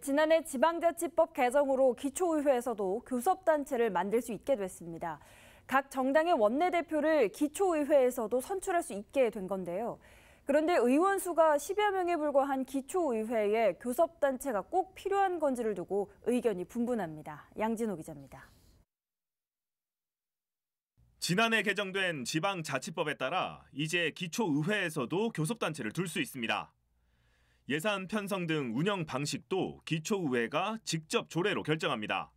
지난해 지방자치법 개정으로 기초의회에서도 교섭단체를 만들 수 있게 됐습니다. 각 정당의 원내대표를 기초의회에서도 선출할 수 있게 된 건데요. 그런데 의원 수가 10여 명에 불과한 기초의회에 교섭단체가 꼭 필요한 건지를 두고 의견이 분분합니다. 양진호 기자입니다. 지난해 개정된 지방자치법에 따라 이제 기초의회에서도 교섭단체를 둘 수 있습니다. 예산 편성 등 운영 방식도 기초의회가 직접 조례로 결정합니다.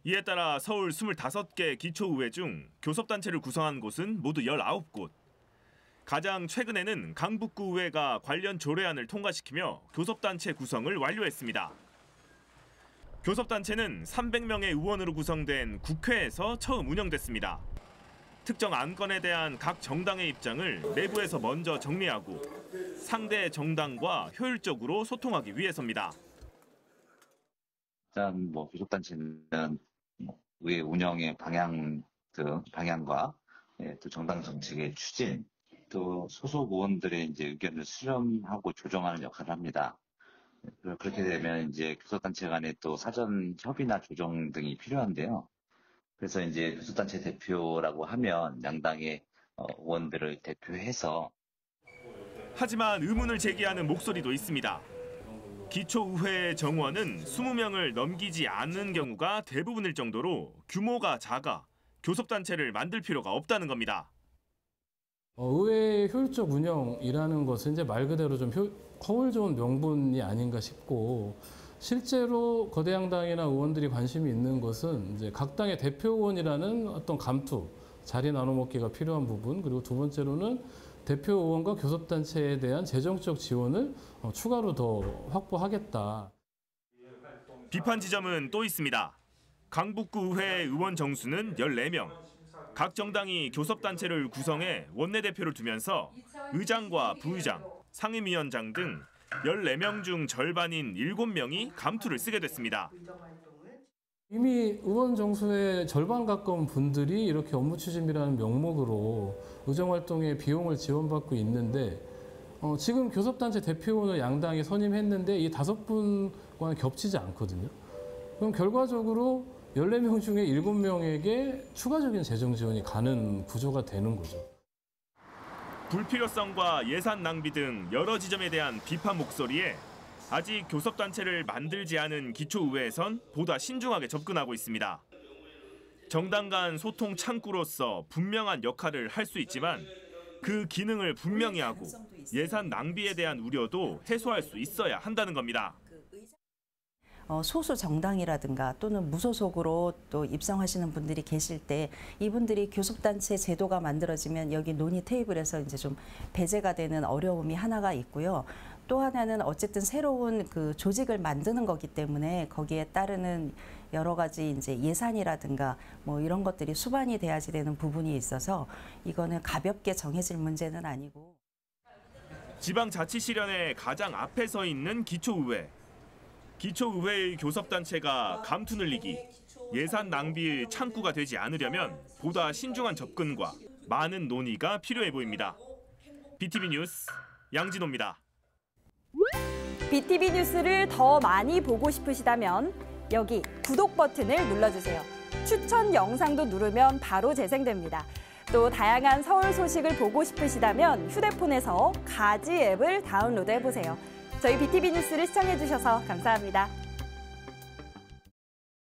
이에 따라 서울 25개 기초의회 중 교섭단체를 구성한 곳은 모두 19곳. 가장 최근에는 강북구의회가 관련 조례안을 통과시키며 교섭단체 구성을 완료했습니다. 교섭단체는 300명의 의원으로 구성된 국회에서 처음 운영됐습니다. 특정 안건에 대한 각 정당의 입장을 내부에서 먼저 정리하고 상대 정당과 효율적으로 소통하기 위해서입니다. 일단 교섭단체는 의회 운영의 방향과 또 정당 정책의 추진, 또 소속 의원들의 의견을 수렴하고 조정하는 역할을 합니다. 그렇게 되면 교섭단체 간에 또 사전 협의나 조정 등이 필요한데요. 그래서 교섭단체 대표라고 하면 양당의 의원들을 대표해서. 하지만 의문을 제기하는 목소리도 있습니다. 기초의회의 정원은 20명을 넘기지 않는 경우가 대부분일 정도로 규모가 작아 교섭단체를 만들 필요가 없다는 겁니다. 의회의 효율적 운영이라는 것은 말 그대로 좀 허울 좋은 명분이 아닌가 싶고, 실제로 거대 양당이나 의원들이 관심이 있는 것은 각 당의 대표 의원이라는 어떤 감투, 자리 나눠먹기가 필요한 부분, 그리고 두 번째로는 대표 의원과 교섭단체에 대한 재정적 지원을 추가로 더 확보하겠다. 비판 지점은 또 있습니다. 강북구 의회 의원 정수는 14명. 각 정당이 교섭단체를 구성해 원내대표를 두면서 의장과 부의장, 상임위원장 등 14명 중 절반인 7명이 감투를 쓰게 됐습니다. 이미 의원 정수의 절반 가까운 분들이 이렇게 업무 추진이라는 명목으로 의정활동에 비용을 지원받고 있는데, 지금 교섭단체 대표원을 양당이 선임했는데 이 5분과는 겹치지 않거든요. 그럼 결과적으로 14명 중에 7명에게 추가적인 재정 지원이 가는 구조가 되는 거죠. 불필요성과 예산 낭비 등 여러 지점에 대한 비판 목소리에 아직 교섭단체를 만들지 않은 기초의회에선 보다 신중하게 접근하고 있습니다. 정당 간 소통 창구로서 분명한 역할을 할 수 있지만 그 기능을 분명히 하고 예산 낭비에 대한 우려도 해소할 수 있어야 한다는 겁니다. 소수 정당이라든가 또는 무소속으로 또 입성하시는 분들이 계실 때 이분들이 교섭단체 제도가 만들어지면 여기 논의 테이블에서 좀 배제가 되는 어려움이 하나가 있고요. 또 하나는 어쨌든 새로운 조직을 만드는 거기 때문에 거기에 따르는 여러 가지 예산이라든가 이런 것들이 수반이 돼야지 되는 부분이 있어서 이거는 가볍게 정해질 문제는 아니고. 지방자치 실현의 가장 앞에 서 있는 기초의회. 기초의회의 교섭단체가 감투 늘리기, 예산 낭비의 창구가 되지 않으려면 보다 신중한 접근과 많은 논의가 필요해 보입니다. BTV 뉴스 양진호입니다. BTV 뉴스를 더 많이 보고 싶으시다면 여기 구독 버튼을 눌러주세요. 추천 영상도 누르면 바로 재생됩니다. 또 다양한 서울 소식을 보고 싶으시다면 휴대폰에서 가지 앱을 다운로드해보세요. 저희 BTV 뉴스를 시청해주셔서 감사합니다.